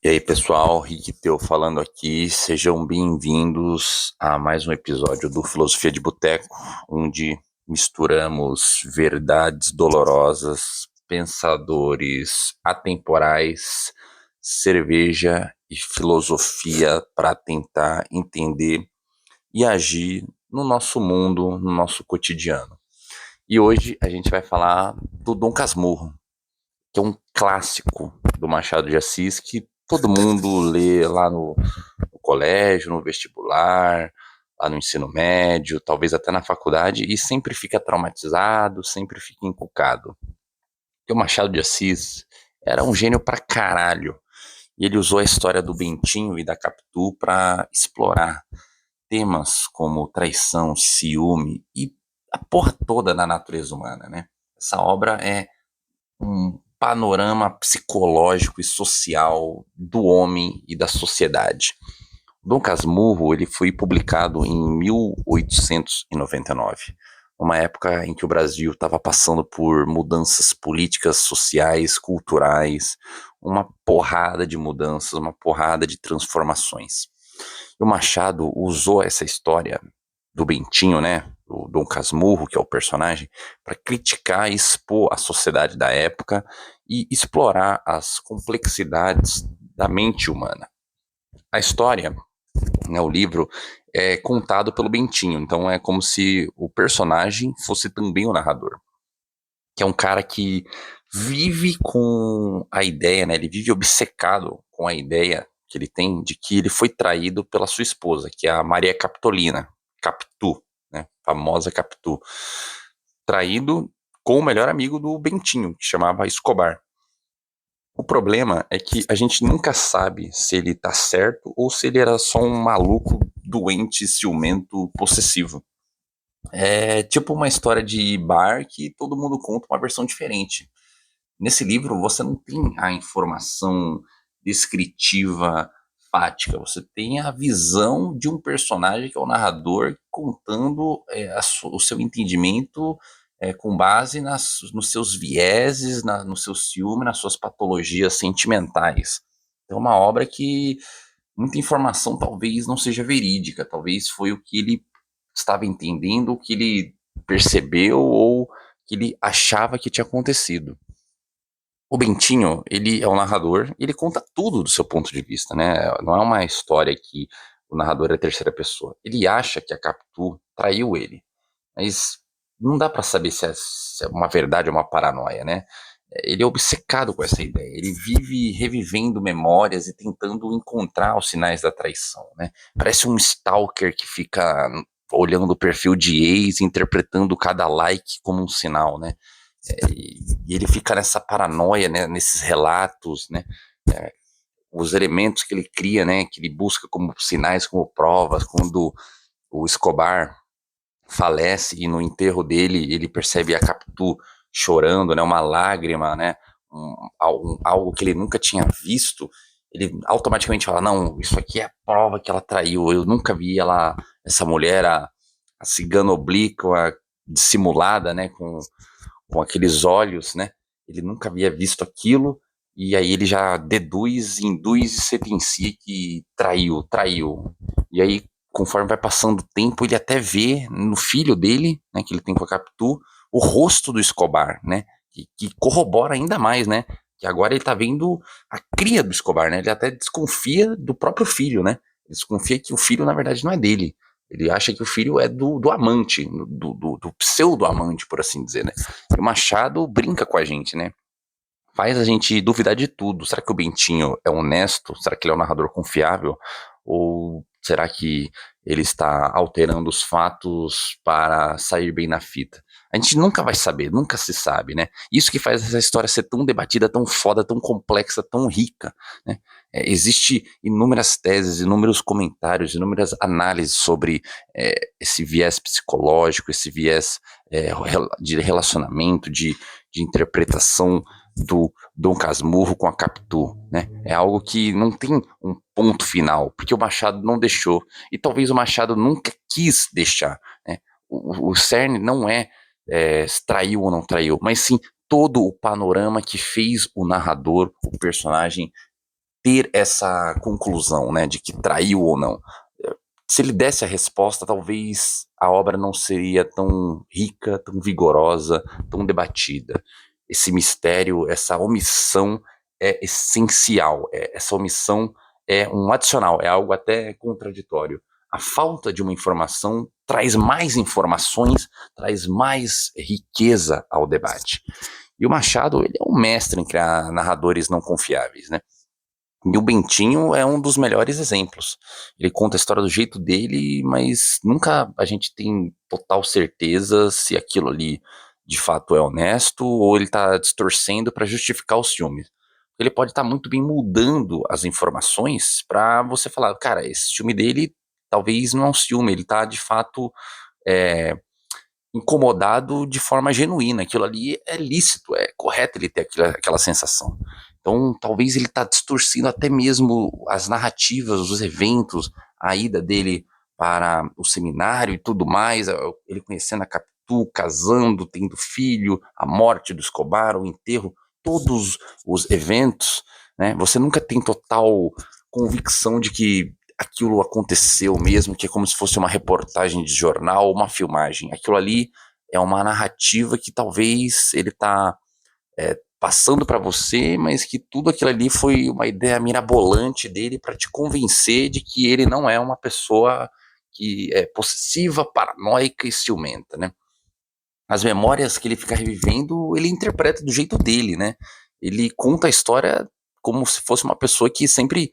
E aí, pessoal, Rick Teu falando aqui. Sejam bem-vindos a mais um episódio do Filosofia de Boteco, onde misturamos verdades dolorosas, pensadores atemporais, cerveja e filosofia para tentar entender e agir no nosso mundo, no nosso cotidiano. E hoje a gente vai falar do Dom Casmurro, que é um clássico do Machado de Assis que todo mundo lê lá no colégio, no vestibular, lá no ensino médio, talvez até na faculdade, e sempre fica traumatizado, sempre fica encucado. Porque o Machado de Assis era um gênio pra caralho. E ele usou a história do Bentinho e da Capitu para explorar temas como traição, ciúme e a porra toda da natureza humana, né? Essa obra é um panorama psicológico e social do homem e da sociedade. Dom Casmurro ele foi publicado em 1899, uma época em que o Brasil estava passando por mudanças políticas, sociais, culturais, uma porrada de mudanças, uma porrada de transformações. E o Machado usou essa história do Bentinho, né, do Dom Casmurro, que é o personagem, para criticar e expor a sociedade da época e explorar as complexidades da mente humana. A história, né, o livro, é contado pelo Bentinho, então é como se o personagem fosse também o narrador, que é um cara que vive com a ideia, né, ele vive obcecado com a ideia que ele tem de que ele foi traído pela sua esposa, que é a Maria Capitolina, Capitu, né, famosa Capitu, traído com o melhor amigo do Bentinho, que chamava Escobar. O problema é que a gente nunca sabe se ele tá certo ou se ele era só um maluco doente, ciumento, possessivo. É tipo uma história de bar que todo mundo conta uma versão diferente. Nesse livro você não tem a informação descritiva fática, você tem a visão de um personagem que é o narrador contando o seu entendimento com base nos seus vieses, no seu ciúme, nas suas patologias sentimentais. É uma obra que muita informação talvez não seja verídica, talvez foi o que ele estava entendendo, o que ele percebeu ou que ele achava que tinha acontecido. O Bentinho, ele é o narrador, e ele conta tudo do seu ponto de vista, né? Não é uma história que o narrador é a terceira pessoa. Ele acha que a Capitu traiu ele, mas não dá pra saber se é uma verdade ou uma paranoia, né? Ele é obcecado com essa ideia. Ele vive revivendo memórias e tentando encontrar os sinais da traição, né? Parece um stalker que fica olhando o perfil de ex, interpretando cada like como um sinal, né? E ele fica nessa paranoia, né, nesses relatos, né, é, os elementos que ele cria, né, que ele busca como sinais, como provas, quando o Escobar falece e no enterro dele ele percebe a Capitu chorando, né, uma lágrima, né, algo que ele nunca tinha visto, ele automaticamente fala, não, isso aqui é a prova que ela traiu, eu nunca vi ela, essa mulher, a cigana oblíqua, dissimulada, né, com aqueles olhos, né? Ele nunca havia visto aquilo, e aí ele já deduz, induz e sentencia que traiu. E aí, conforme vai passando o tempo, ele até vê no filho dele, né, que ele tem com a Capitu, o rosto do Escobar, né? Que corrobora ainda mais, né? Que agora ele tá vendo a cria do Escobar, né? Ele até desconfia do próprio filho, né? Ele desconfia que o filho, na verdade, não é dele. Ele acha que o filho é do amante, do pseudo-amante, por assim dizer, né? E o Machado brinca com a gente, né? Faz a gente duvidar de tudo. Será que o Bentinho é honesto? Será que ele é um narrador confiável? Ou será que ele está alterando os fatos para sair bem na fita? A gente nunca vai saber, nunca se sabe, né? Isso que faz essa história ser tão debatida, tão foda, tão complexa, tão rica, né? Existe inúmeras teses, inúmeros comentários, inúmeras análises sobre esse viés psicológico, esse viés de relacionamento, de interpretação do Dom Casmurro com a Capitu, né? É algo que não tem um ponto final, porque o Machado não deixou, e talvez o Machado nunca quis deixar, né? O cerne não se traiu ou não traiu, mas sim todo o panorama que fez o narrador, o personagem, ter essa conclusão, né, de que traiu ou não. Se ele desse a resposta, talvez a obra não seria tão rica, tão vigorosa, tão debatida. Esse mistério, essa omissão é essencial. Essa omissão é um adicional, é algo até contraditório. A falta de uma informação traz mais informações, traz mais riqueza ao debate. E o Machado, ele é um mestre em criar narradores não confiáveis, né? E o Bentinho é um dos melhores exemplos. Ele conta a história do jeito dele, mas nunca a gente tem total certeza se aquilo ali de fato é honesto ou ele está distorcendo para justificar os ciúmes. Ele pode estar muito bem mudando as informações para você falar, cara, esse ciúme dele talvez não é um ciúme, ele está de fato é, incomodado de forma genuína. Aquilo ali é lícito, é correto ele ter aquela sensação. Então, talvez ele está distorcendo até mesmo as narrativas, os eventos, a ida dele para o seminário e tudo mais, ele conhecendo a Capitu, casando, tendo filho, a morte do Escobar, o enterro, todos os eventos, né? Você nunca tem total convicção de que aquilo aconteceu mesmo, que é como se fosse uma reportagem de jornal, uma filmagem. Aquilo ali é uma narrativa que talvez ele está passando para você, mas que tudo aquilo ali foi uma ideia mirabolante dele para te convencer de que ele não é uma pessoa que é possessiva, paranoica e ciumenta, né? As memórias que ele fica revivendo, ele interpreta do jeito dele, né? Ele conta a história como se fosse uma pessoa que sempre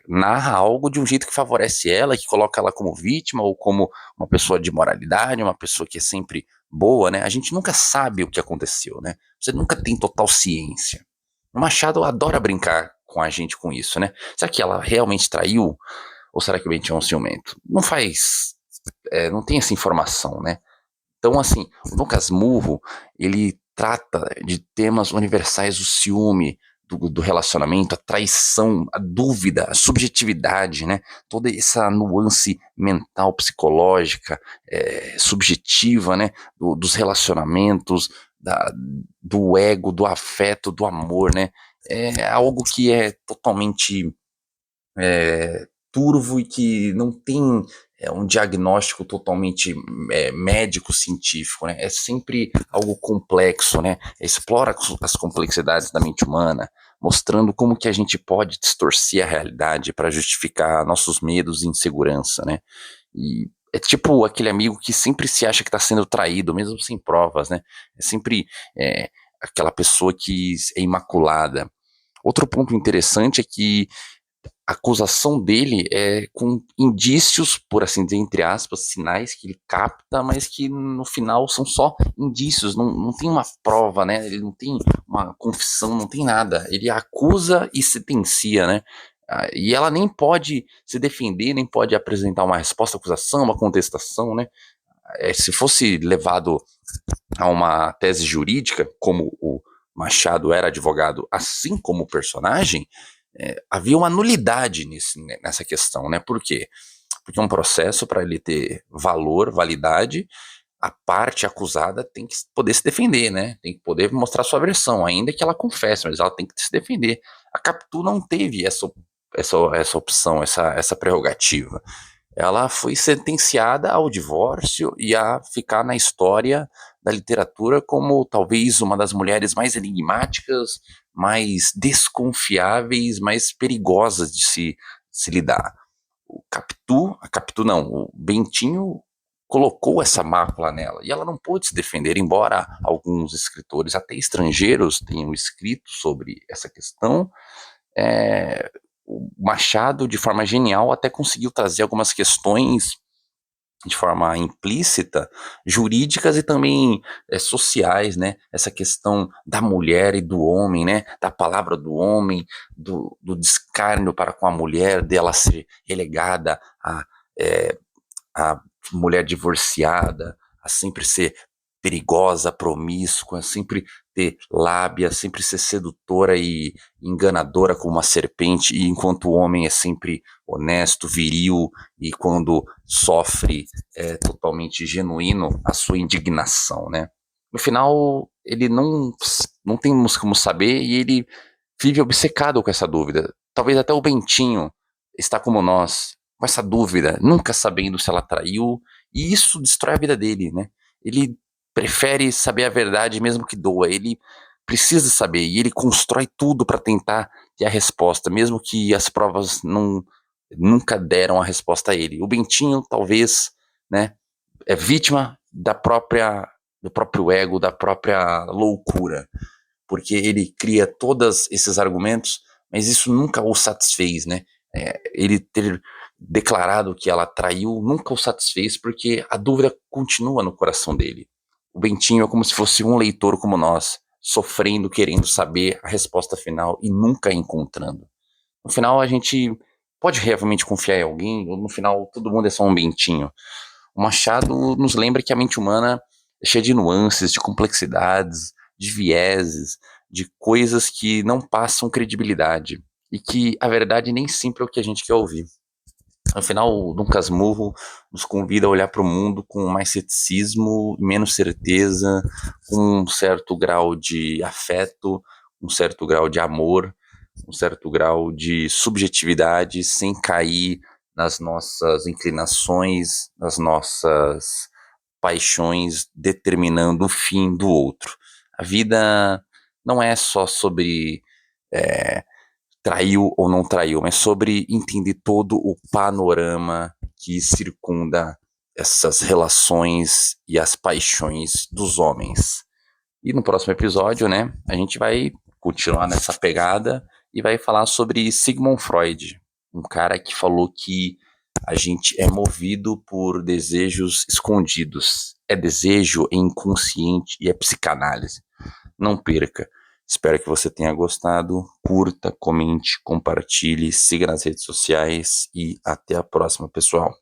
narra algo de um jeito que favorece ela, que coloca ela como vítima ou como uma pessoa de moralidade, uma pessoa que é sempre boa, né? A gente nunca sabe o que aconteceu, né? Você nunca tem total ciência. O Machado adora brincar com a gente com isso, né? Será que ela realmente traiu? Ou será que o Bentinho é um ciumento? Não faz, não tem essa informação, né? Então, assim, o Dom Casmurro, ele trata de temas universais, o ciúme, do relacionamento, a traição, a dúvida, a subjetividade, né? Toda essa nuance mental, psicológica, subjetiva, né? Dos relacionamentos, do ego, do afeto, do amor, né? É algo que é totalmente turvo e que não tem um diagnóstico totalmente médico-científico, né? É sempre algo complexo, né? Explora as complexidades da mente humana, mostrando como que a gente pode distorcer a realidade para justificar nossos medos e insegurança, né? E é tipo aquele amigo que sempre se acha que está sendo traído, mesmo sem provas, né? É sempre aquela pessoa que é imaculada. Outro ponto interessante é que a acusação dele é com indícios, por assim dizer, entre aspas, sinais que ele capta, mas que no final são só indícios, não tem uma prova, né? Ele não tem uma confissão, não tem nada. Ele acusa e sentencia, né? E ela nem pode se defender, nem pode apresentar uma resposta à acusação, uma contestação, né? Se fosse levado a uma tese jurídica, como o Machado era advogado, assim como o personagem, havia uma nulidade nessa questão, né? Por quê? Porque um processo, para ele ter valor, validade, a parte acusada tem que poder se defender, né? Tem que poder mostrar sua versão, ainda que ela confesse, mas ela tem que se defender. A Capitu não teve essa opção, essa prerrogativa. Ela foi sentenciada ao divórcio e a ficar na história da literatura como talvez uma das mulheres mais enigmáticas, mais desconfiáveis, mais perigosas de se lidar. A Capitu não, o Bentinho colocou essa mácula nela e ela não pôde se defender, embora alguns escritores, até estrangeiros, tenham escrito sobre essa questão. O Machado, de forma genial, até conseguiu trazer algumas questões de forma implícita, jurídicas e também sociais, né? Essa questão da mulher e do homem, né? Da palavra do homem, do descárnio para com a mulher, dela ser relegada é, a mulher divorciada, a sempre ser perigosa, promíscua, sempre ter lábia, sempre ser sedutora e enganadora como uma serpente, e enquanto o homem é sempre honesto, viril, e quando sofre é totalmente genuíno a sua indignação, né? No final, ele não temos como saber e ele vive obcecado com essa dúvida. Talvez até o Bentinho está como nós, com essa dúvida, nunca sabendo se ela traiu, e isso destrói a vida dele, né? Ele prefere saber a verdade mesmo que doa, ele precisa saber, e ele constrói tudo para tentar ter a resposta, mesmo que as provas nunca deram a resposta a ele. O Bentinho, talvez, né, é vítima do próprio ego, da própria loucura, porque ele cria todos esses argumentos, mas isso nunca o satisfez, né? Ele ter declarado que ela traiu nunca o satisfez, porque a dúvida continua no coração dele. O Bentinho é como se fosse um leitor como nós, sofrendo, querendo saber a resposta final e nunca encontrando. No final, a gente pode realmente confiar em alguém, ou no final todo mundo é só um Bentinho. O Machado nos lembra que a mente humana é cheia de nuances, de complexidades, de vieses, de coisas que não passam credibilidade e que a verdade nem sempre é o que a gente quer ouvir. Afinal, o Dom Casmurro nos convida a olhar para o mundo com mais ceticismo, menos certeza, com um certo grau de afeto, um certo grau de amor, um certo grau de subjetividade, sem cair nas nossas inclinações, nas nossas paixões, determinando o fim do outro. A vida não é só sobre é, traiu ou não traiu, mas sobre entender todo o panorama que circunda essas relações e as paixões dos homens. E no próximo episódio, né, a gente vai continuar nessa pegada e vai falar sobre Sigmund Freud, um cara que falou que a gente é movido por desejos escondidos. É desejo, é inconsciente e é psicanálise. Não perca. Espero que você tenha gostado. Curta, comente, compartilhe, siga nas redes sociais e até a próxima, pessoal.